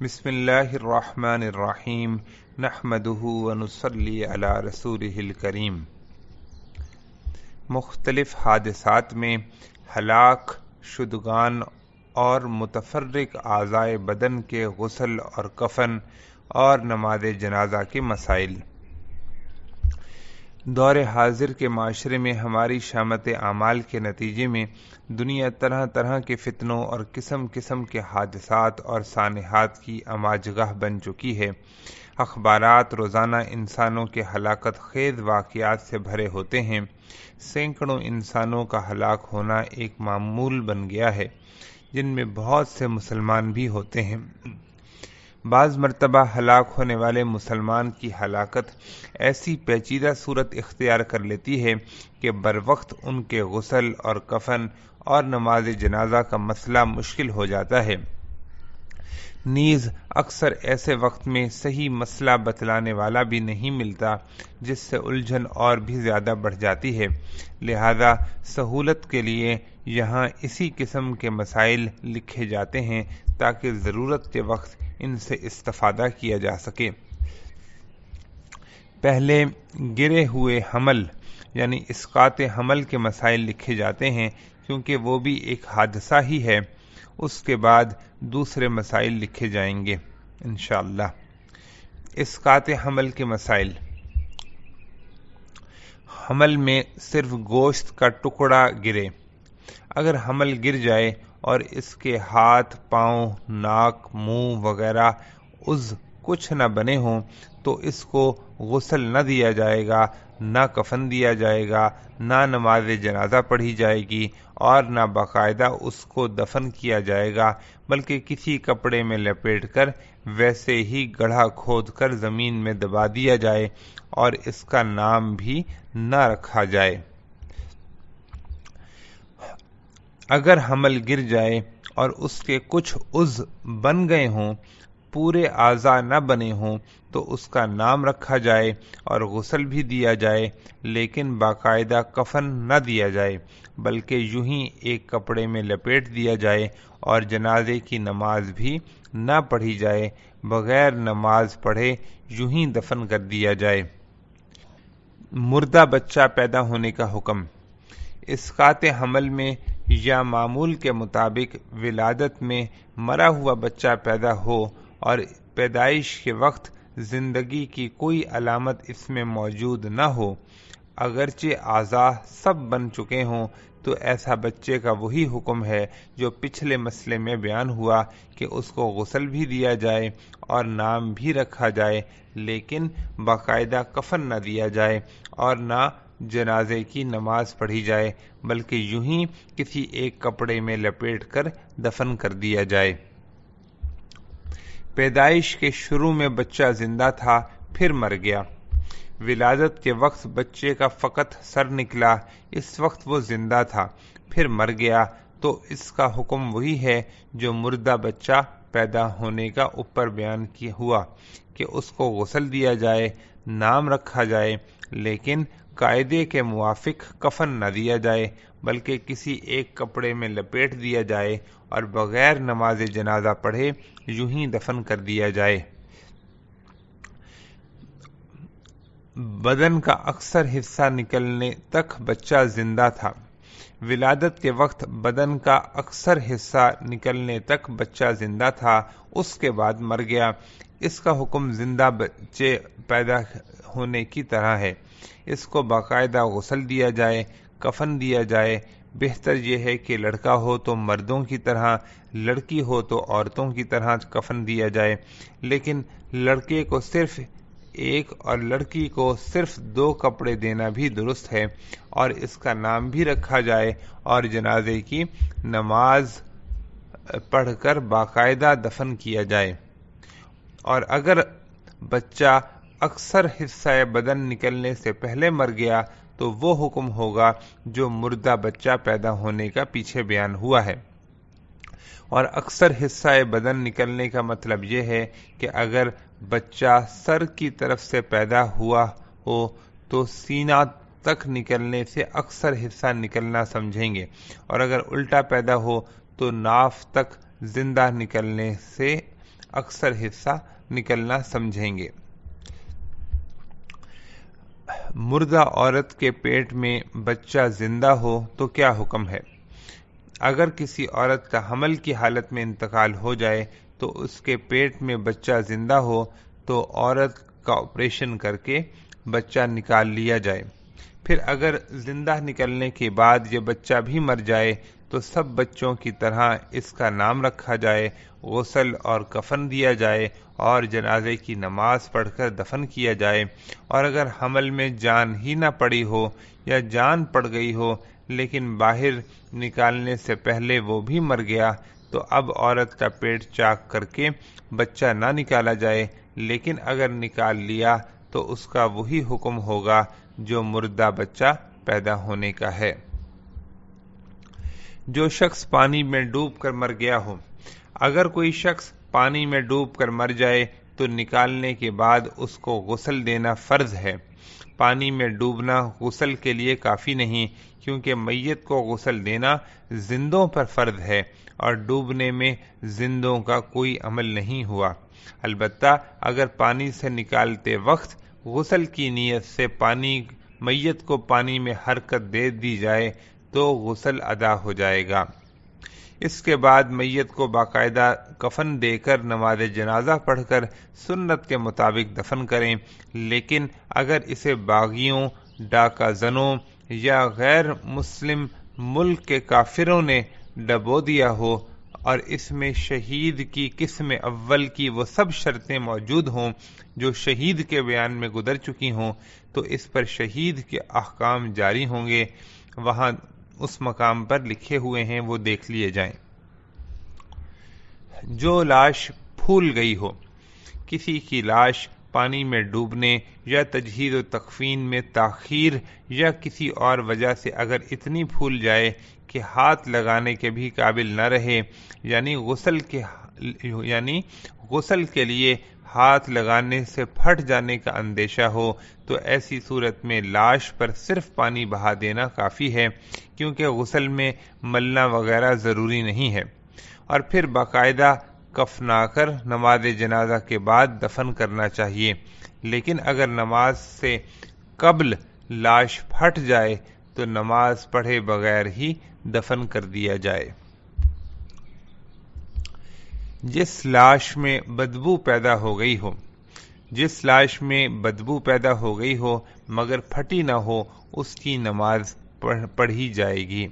بسم اللہ الرحمن الرحیم نحمدہ ونصلی علی رسولہ الکریم۔ مختلف حادثات میں ہلاک شدگان اور متفرق اعضائے بدن کے غسل اور کفن اور نماز جنازہ کے مسائل۔ دور حاضر کے معاشرے میں ہماری شامت اعمال کے نتیجے میں دنیا طرح طرح کے فتنوں اور قسم قسم کے حادثات اور سانحات کی اماجگاہ بن چکی ہے۔ اخبارات روزانہ انسانوں کے ہلاکت خیز واقعات سے بھرے ہوتے ہیں۔ سینکڑوں انسانوں کا ہلاک ہونا ایک معمول بن گیا ہے، جن میں بہت سے مسلمان بھی ہوتے ہیں۔ بعض مرتبہ ہلاک ہونے والے مسلمان کی ہلاکت ایسی پیچیدہ صورت اختیار کر لیتی ہے کہ بروقت ان کے غسل اور کفن اور نماز جنازہ کا مسئلہ مشکل ہو جاتا ہے۔ نیز اکثر ایسے وقت میں صحیح مسئلہ بتلانے والا بھی نہیں ملتا، جس سے الجھن اور بھی زیادہ بڑھ جاتی ہے۔ لہذا سہولت کے لیے یہاں اسی قسم کے مسائل لکھے جاتے ہیں تاکہ ضرورت کے وقت ان سے استفادہ کیا جا سکے۔ پہلے گرے ہوئے حمل یعنی اسقاط حمل کے مسائل لکھے جاتے ہیں، کیونکہ وہ بھی ایک حادثہ ہی ہے۔ اس کے بعد دوسرے مسائل لکھے جائیں گے انشاءاللہ۔ اسقاط حمل کے مسائل۔ حمل میں صرف گوشت کا ٹکڑا گرے۔ اگر حمل گر جائے اور اس کے ہاتھ، پاؤں، ناک، منہ وغیرہ کچھ نہ بنے ہوں تو اس کو غسل نہ دیا جائے گا، نہ کفن دیا جائے گا، نہ نماز جنازہ پڑھی جائے گی اور نہ باقاعدہ اس کو دفن کیا جائے گا، بلکہ کسی کپڑے میں لپیٹ کر ویسے ہی گڑھا کھود کر زمین میں دبا دیا جائے اور اس کا نام بھی نہ رکھا جائے۔ اگر حمل گر جائے اور اس کے کچھ عضو بن گئے ہوں، پورے اعضاء نہ بنے ہوں، تو اس کا نام رکھا جائے اور غسل بھی دیا جائے، لیکن باقاعدہ کفن نہ دیا جائے، بلکہ یوں ہی ایک کپڑے میں لپیٹ دیا جائے اور جنازے کی نماز بھی نہ پڑھی جائے، بغیر نماز پڑھے یوں ہی دفن کر دیا جائے۔ مردہ بچہ پیدا ہونے کا حکم۔ اسقاط حمل میں یا معمول کے مطابق ولادت میں مرا ہوا بچہ پیدا ہو اور پیدائش کے وقت زندگی کی کوئی علامت اس میں موجود نہ ہو، اگرچہ اعضاء سب بن چکے ہوں، تو ایسا بچے کا وہی حکم ہے جو پچھلے مسئلے میں بیان ہوا کہ اس کو غسل بھی دیا جائے اور نام بھی رکھا جائے، لیکن باقاعدہ کفن نہ دیا جائے اور نہ جنازے کی نماز پڑھی جائے، بلکہ یوں ہی کسی ایک کپڑے میں لپیٹ کر دفن کر دیا جائے۔ پیدائش کے شروع میں بچہ زندہ تھا، پھر مر گیا۔ ولادت کے وقت بچے کا فقط سر نکلا، اس وقت وہ زندہ تھا، پھر مر گیا، تو اس کا حکم وہی ہے جو مردہ بچہ پیدا ہونے کا اوپر بیان کیا ہوا کہ اس کو غسل دیا جائے، نام رکھا جائے، لیکن قاعدے کے موافق کفن نہ دیا جائے، بلکہ کسی ایک کپڑے میں لپیٹ دیا جائے اور بغیر نماز جنازہ پڑھے یوں ہی دفن کر دیا جائے۔ بدن کا اکثر حصہ نکلنے تک بچہ زندہ تھا۔ ولادت کے وقت بدن کا اکثر حصہ نکلنے تک بچہ زندہ تھا، اس کے بعد مر گیا۔ اس کا حکم زندہ بچے پیدا ہونے کی طرح ہے۔ اس کو باقاعدہ غسل دیا جائے، کفن دیا جائے۔ بہتر یہ ہے کہ لڑکا ہو تو مردوں کی طرح، لڑکی ہو تو عورتوں کی طرح کفن دیا جائے، لیکن لڑکے کو صرف ایک اور لڑکی کو صرف 2 کپڑے دینا بھی درست ہے، اور اس کا نام بھی رکھا جائے اور جنازے کی نماز پڑھ کر باقاعدہ دفن کیا جائے۔ اور اگر بچہ اکثر حصہ بدن نکلنے سے پہلے مر گیا تو وہ حکم ہوگا جو مردہ بچہ پیدا ہونے کا پیچھے بیان ہوا ہے۔ اور اکثر حصہ بدن نکلنے کا مطلب یہ ہے کہ اگر بچہ سر کی طرف سے پیدا ہوا ہو تو سینہ تک نکلنے سے اکثر حصہ نکلنا سمجھیں گے، اور اگر الٹا پیدا ہو تو ناف تک زندہ نکلنے سے اکثر حصہ نکلنا سمجھیں گے۔ مردہ عورت کے پیٹ میں بچہ زندہ ہو تو کیا حکم ہے؟ اگر کسی عورت کا حمل کی حالت میں انتقال ہو جائے تو اس کے پیٹ میں بچہ زندہ ہو تو عورت کا آپریشن کر کے بچہ نکال لیا جائے۔ پھر اگر زندہ نکلنے کے بعد یہ بچہ بھی مر جائے تو سب بچوں کی طرح اس کا نام رکھا جائے، غسل اور کفن دیا جائے اور جنازے کی نماز پڑھ کر دفن کیا جائے۔ اور اگر حمل میں جان ہی نہ پڑی ہو یا جان پڑ گئی ہو لیکن باہر نکالنے سے پہلے وہ بھی مر گیا تو اب عورت کا پیٹ چاک کر کے بچہ نہ نکالا جائے، لیکن اگر نکال لیا تو اس کا وہی حکم ہوگا جو مردہ بچہ پیدا ہونے کا ہے۔ جو شخص پانی میں ڈوب کر مر گیا ہو، اگر کوئی شخص پانی میں ڈوب کر مر جائے تو نکالنے کے بعد اس کو غسل دینا فرض ہے۔ پانی میں ڈوبنا غسل کے لیے کافی نہیں، کیونکہ میت کو غسل دینا زندوں پر فرض ہے اور ڈوبنے میں زندوں کا کوئی عمل نہیں ہوا۔ البتہ اگر پانی سے نکالتے وقت غسل کی نیت سے میت کو پانی میں حرکت دے دی جائے تو غسل ادا ہو جائے گا۔ اس کے بعد میت کو باقاعدہ کفن دے کر نماز جنازہ پڑھ کر سنت کے مطابق دفن کریں، لیکن اگر اسے باغیوں، ڈاکہ زنوں یا غیر مسلم ملک کے کافروں نے ڈبو دیا ہو اور اس میں شہید کی قسم اول کی وہ سب شرطیں موجود ہوں جو شہید کے بیان میں گزر چکی ہوں تو اس پر شہید کے احکام جاری ہوں گے۔ وہاں اس مقام پر لکھے ہوئے ہیں، وہ دیکھ لیے جائیں۔ جو لاش پھول گئی ہو، کسی کی لاش پانی میں ڈوبنے یا تجہیز و تکفین میں تاخیر یا کسی اور وجہ سے اگر اتنی پھول جائے کہ ہاتھ لگانے کے بھی قابل نہ رہے، یعنی غسل کے لیے ہاتھ لگانے سے پھٹ جانے کا اندیشہ ہو، تو ایسی صورت میں لاش پر صرف پانی بہا دینا کافی ہے، کیونکہ غسل میں ملنا وغیرہ ضروری نہیں ہے، اور پھر باقاعدہ کفنا کر نماز جنازہ کے بعد دفن کرنا چاہیے۔ لیکن اگر نماز سے قبل لاش پھٹ جائے تو نماز پڑھے بغیر ہی دفن کر دیا جائے۔ جس لاش میں بدبو پیدا ہو گئی ہو مگر پھٹی نہ ہو، اس کی نماز پڑھی جائے گی،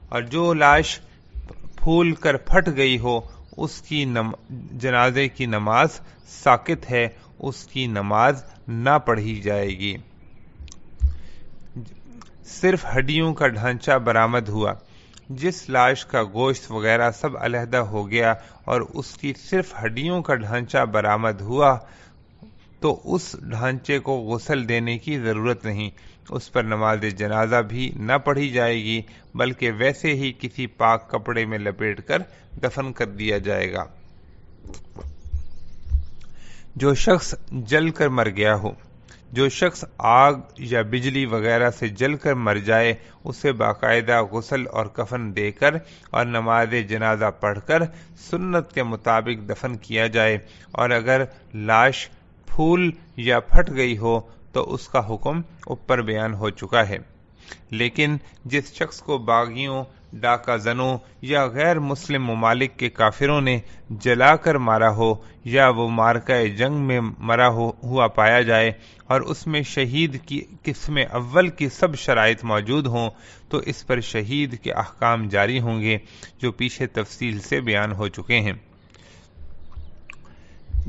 اور جو لاش پھول کر پھٹ گئی ہو اس کی جنازے کی نماز ساقط ہے، اس کی نماز نہ پڑھی جائے گی۔ صرف ہڈیوں کا ڈھانچہ برآمد ہوا، جس لاش کا گوشت وغیرہ سب علیحدہ ہو گیا اور اس کی صرف ہڈیوں کا ڈھانچہ برآمد ہوا تو اس ڈھانچے کو غسل دینے کی ضرورت نہیں، اس پر نماز جنازہ بھی نہ پڑھی جائے گی، بلکہ ویسے ہی کسی پاک کپڑے میں لپیٹ کر دفن کر دیا جائے گا۔ جو شخص جل کر مر گیا ہو، جو شخص آگ یا بجلی وغیرہ سے جل کر مر جائے اسے باقاعدہ غسل اور کفن دے کر اور نماز جنازہ پڑھ کر سنت کے مطابق دفن کیا جائے، اور اگر لاش پھول یا پھٹ گئی ہو تو اس کا حکم اوپر بیان ہو چکا ہے۔ لیکن جس شخص کو باغیوں، ڈاکہ زنوں یا غیر مسلم ممالک کے کافروں نے جلا کر مارا ہو یا وہ مارکہ جنگ میں مرا ہوا پایا جائے اور اس میں شہید کی قسم اول کی سب شرائط موجود ہوں تو اس پر شہید کے احکام جاری ہوں گے جو پیچھے تفصیل سے بیان ہو چکے ہیں۔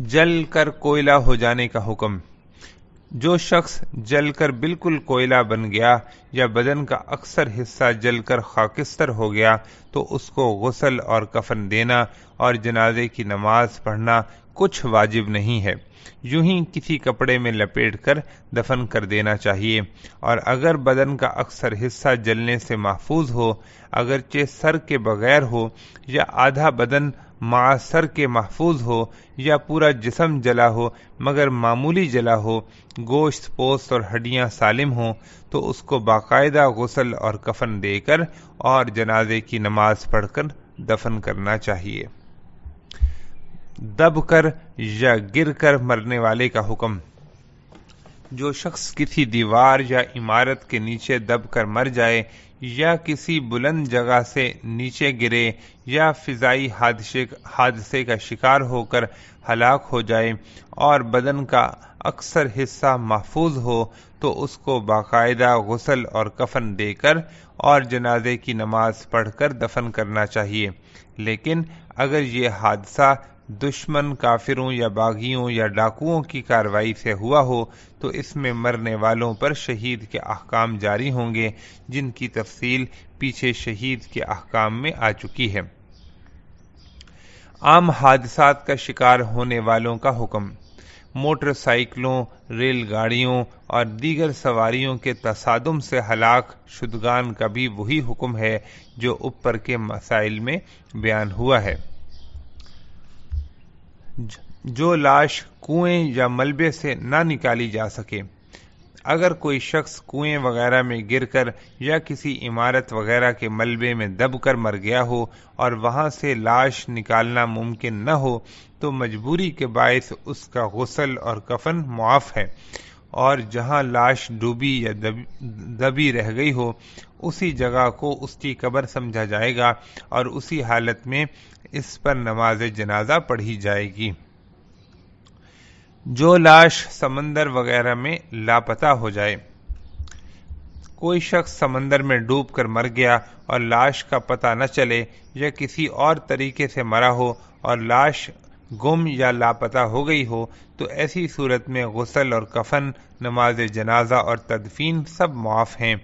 جل کر کوئلہ ہو جانے کا حکم۔ جو شخص جل کر بالکل کوئلہ بن گیا یا بدن کا اکثر حصہ جل کر خاکستر ہو گیا تو اس کو غسل اور کفن دینا اور جنازے کی نماز پڑھنا کچھ واجب نہیں ہے، یوں ہی کسی کپڑے میں لپیٹ کر دفن کر دینا چاہیے، اور اگر بدن کا اکثر حصہ جلنے سے محفوظ ہو، اگرچہ سر کے بغیر ہو یا آدھا بدن مع سر کے محفوظ ہو یا پورا جسم جلا ہو مگر معمولی جلا ہو، گوشت پوست اور ہڈیاں سالم ہوں تو اس کو باقاعدہ غسل اور کفن دے کر اور جنازے کی نماز پڑھ کر دفن کرنا چاہیے۔ دب کر یا گر کر مرنے والے کا حکم۔ جو شخص کسی دیوار یا عمارت کے نیچے دب کر مر جائے یا کسی بلند جگہ سے نیچے گرے یا فضائی حادثے کا شکار ہو کر ہلاک ہو جائے اور بدن کا اکثر حصہ محفوظ ہو تو اس کو باقاعدہ غسل اور کفن دے کر اور جنازے کی نماز پڑھ کر دفن کرنا چاہیے۔ لیکن اگر یہ حادثہ دشمن، کافروں یا باغیوں یا ڈاکوؤں کی کارروائی سے ہوا ہو تو اس میں مرنے والوں پر شہید کے احکام جاری ہوں گے، جن کی تفصیل پیچھے شہید کے احکام میں آ چکی ہے۔ عام حادثات کا شکار ہونے والوں کا حکم۔ موٹر سائیکلوں، ریل گاڑیوں اور دیگر سواریوں کے تصادم سے ہلاک شدگان کا بھی وہی حکم ہے جو اوپر کے مسائل میں بیان ہوا ہے۔ جو لاش کنویں یا ملبے سے نہ نکالی جا سکے۔ اگر کوئی شخص کنویں وغیرہ میں گر کر یا کسی عمارت وغیرہ کے ملبے میں دب کر مر گیا ہو اور وہاں سے لاش نکالنا ممکن نہ ہو تو مجبوری کے باعث اس کا غسل اور کفن معاف ہے، اور جہاں لاش ڈوبی یا دبی رہ گئی ہو اسی جگہ کو اس کی قبر سمجھا جائے گا اور اسی حالت میں اس پر نماز جنازہ پڑھی جائے گی۔ جو لاش سمندر وغیرہ میں لاپتہ ہو جائے۔ کوئی شخص سمندر میں ڈوب کر مر گیا اور لاش کا پتہ نہ چلے یا کسی اور طریقے سے مرا ہو اور لاش گم یا لاپتہ ہو گئی ہو تو ایسی صورت میں غسل اور کفن، نماز جنازہ اور تدفین سب معاف ہیں۔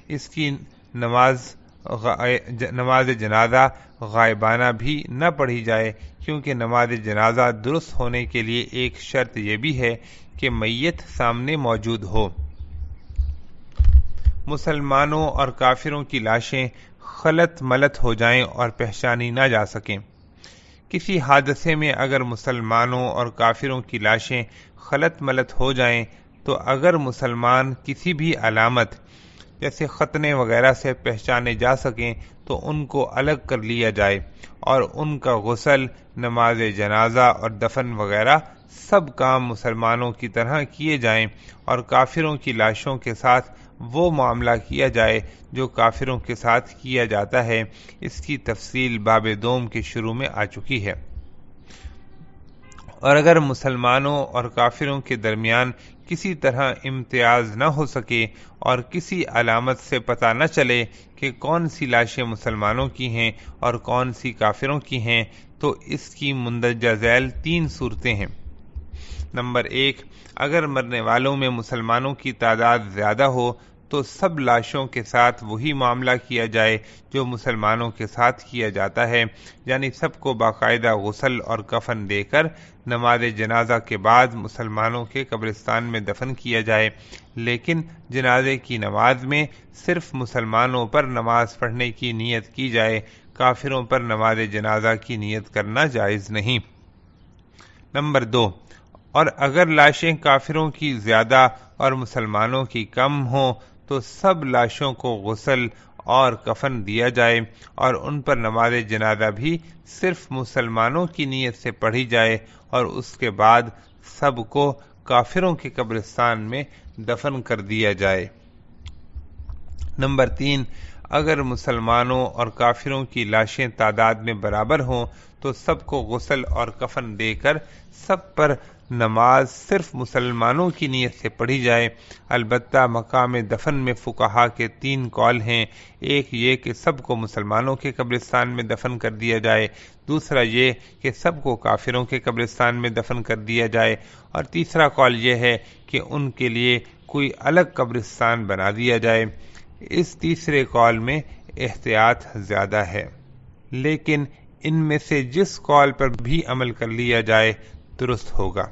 اس کی نماز جنازہ غائبانہ بھی نہ پڑھی جائے، کیونکہ نماز جنازہ درست ہونے کے لیے ایک شرط یہ بھی ہے کہ میت سامنے موجود ہو۔ مسلمانوں اور کافروں کی لاشیں خلط ملط ہو جائیں اور پہچانی نہ جا سکیں۔ کسی حادثے میں اگر مسلمانوں اور کافروں کی لاشیں خلط ملط ہو جائیں تو اگر مسلمان کسی بھی علامت جیسے ختنے وغیرہ سے پہچانے جا سکیں تو ان کو الگ کر لیا جائے اور ان کا غسل، نماز جنازہ اور دفن وغیرہ سب کام مسلمانوں کی طرح کیے جائیں اور کافروں کی لاشوں کے ساتھ وہ معاملہ کیا جائے جو کافروں کے ساتھ کیا جاتا ہے۔ اس کی تفصیل باب دوم کے شروع میں آ چکی ہے۔ اور اگر مسلمانوں اور کافروں کے درمیان کسی طرح امتیاز نہ ہو سکے اور کسی علامت سے پتہ نہ چلے کہ کون سی لاشیں مسلمانوں کی ہیں اور کون سی کافروں کی ہیں تو اس کی مندرجہ ذیل 3 صورتیں ہیں۔ نمبر 1، اگر مرنے والوں میں مسلمانوں کی تعداد زیادہ ہو تو سب لاشوں کے ساتھ وہی معاملہ کیا جائے جو مسلمانوں کے ساتھ کیا جاتا ہے، یعنی سب کو باقاعدہ غسل اور کفن دے کر نماز جنازہ کے بعد مسلمانوں کے قبرستان میں دفن کیا جائے، لیکن جنازے کی نماز میں صرف مسلمانوں پر نماز پڑھنے کی نیت کی جائے، کافروں پر نماز جنازہ کی نیت کرنا جائز نہیں۔ نمبر 2، اور اگر لاشیں کافروں کی زیادہ اور مسلمانوں کی کم ہوں تو سب لاشوں کو غسل اور کفن دیا جائے اور ان پر نماز جنازہ بھی صرف مسلمانوں کی نیت سے پڑھی جائے اور اس کے بعد سب کو کافروں کے قبرستان میں دفن کر دیا جائے۔ نمبر 3، اگر مسلمانوں اور کافروں کی لاشیں تعداد میں برابر ہوں تو سب کو غسل اور کفن دے کر سب پر نماز صرف مسلمانوں کی نیت سے پڑھی جائے۔ البتہ مقام دفن میں فقہا کے 3 قول ہیں، ایک یہ کہ سب کو مسلمانوں کے قبرستان میں دفن کر دیا جائے، دوسرا یہ کہ سب کو کافروں کے قبرستان میں دفن کر دیا جائے، اور تیسرا قول یہ ہے کہ ان کے لیے کوئی الگ قبرستان بنا دیا جائے۔ اس تیسرے قول میں احتیاط زیادہ ہے، لیکن ان میں سے جس قول پر بھی عمل کر لیا جائے درست ہوگا۔